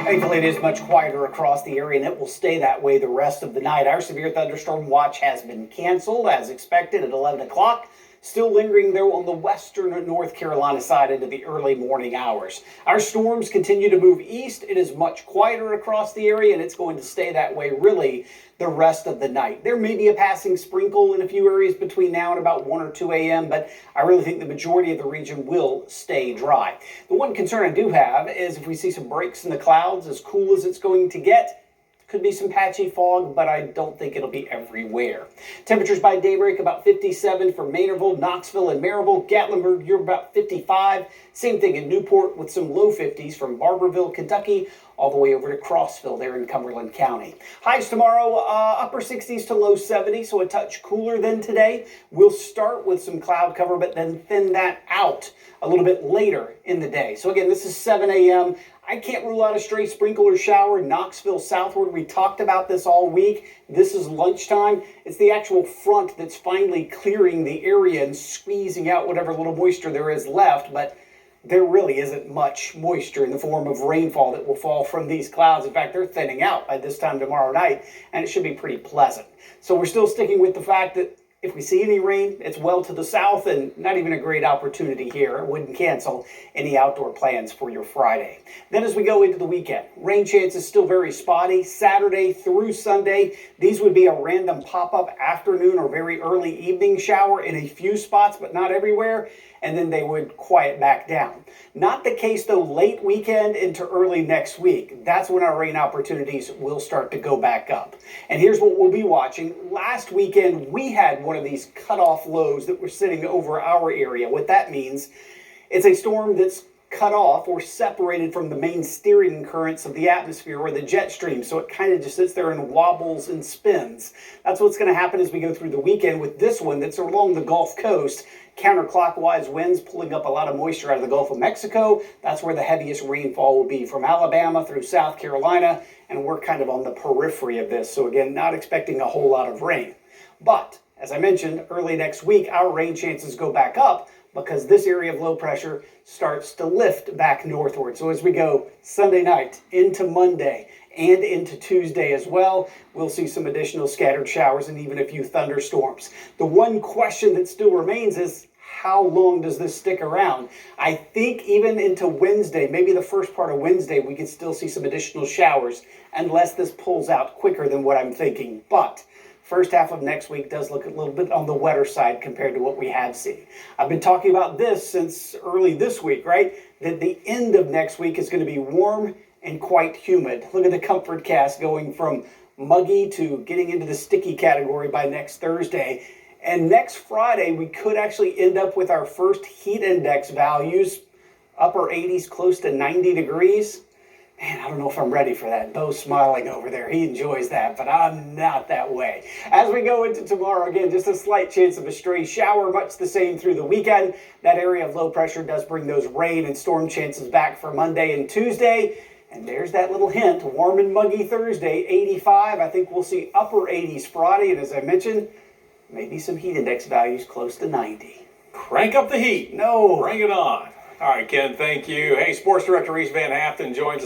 Thankfully, it is much quieter across the area, and it will stay that way the rest of the night. Our severe thunderstorm watch has been canceled as expected at 11 o'clock. Still lingering, though, on the western North Carolina side into the early morning hours. Our storms continue to move east. It is much quieter across the area, and it's going to stay that way really the rest of the night. There may be a passing sprinkle in a few areas between now and about 1 or 2 a.m., but I really think the majority of the region will stay dry. The one concern I do have is if we see some breaks in the clouds, as cool as it's going to get, could be some patchy fog, but I don't think it'll be everywhere. Temperatures by daybreak about 57 for Maynardville, Knoxville, and Maryville. Gatlinburg, you're about 55. Same thing in Newport with some low 50s from Barberville, Kentucky, all the way over to Crossville there in Cumberland County. Highs tomorrow, upper 60s to low 70s, so a touch cooler than today. We'll start with some cloud cover, but then thin that out a little bit later in the day. So again, this is 7 a.m. I can't rule out a stray sprinkle or shower. Knoxville southward, we talked about this all week. This is lunchtime. It's the actual front that's finally clearing the area and squeezing out whatever little moisture there is left, but there really isn't much moisture in the form of rainfall that will fall from these clouds. In fact, they're thinning out by this time tomorrow night, and it should be pretty pleasant. So we're still sticking with the fact that if we see any rain, it's well to the south and not even a great opportunity here. It wouldn't cancel any outdoor plans for your Friday. Then as we go into the weekend, rain chances still very spotty. Saturday through Sunday, these would be a random pop-up afternoon or very early evening shower in a few spots, but not everywhere. And then they would quiet back down. Not the case, though, late weekend into early next week. That's when our rain opportunities will start to go back up. And here's what we'll be watching. Last weekend, we had one of these cutoff lows that were sitting over our area. What that means, it's a storm that's cut off or separated from the main steering currents of the atmosphere or the jet stream, so it kind of just sits there and wobbles and spins. That's what's going to happen as we go through the weekend with this one that's along the Gulf Coast. Counterclockwise winds pulling up a lot of moisture out of the Gulf of Mexico. That's where the heaviest rainfall will be, from Alabama through South Carolina, and we're kind of on the periphery of this, so again, not expecting a whole lot of rain. But as I mentioned, early next week, our rain chances go back up because this area of low pressure starts to lift back northward. So as we go Sunday night into Monday and into Tuesday as well, we'll see some additional scattered showers and even a few thunderstorms. The one question that still remains is, how long does this stick around? I think even into Wednesday, maybe the first part of Wednesday, we could still see some additional showers unless this pulls out quicker than what I'm thinking. But first half of next week does look a little bit on the wetter side compared to what we have seen. I've been talking about this since early this week, right? That the end of next week is going to be warm and quite humid. Look at the comfort cast going from muggy to getting into the sticky category by next Thursday. And next Friday, we could actually end up with our first heat index values, upper 80s, close to 90 degrees. Man, I don't know if I'm ready for that. Bo's smiling over there. He enjoys that, but I'm not that way. As we go into tomorrow, again, just a slight chance of a stray shower, much the same through the weekend. That area of low pressure does bring those rain and storm chances back for Monday and Tuesday. And there's that little hint, warm and muggy Thursday, 85. I think we'll see upper 80s Friday. And as I mentioned, maybe some heat index values close to 90. Crank up the heat. No. Bring it on. All right, Ken, thank you. Hey, Sports Director Reese Van Haften joins us.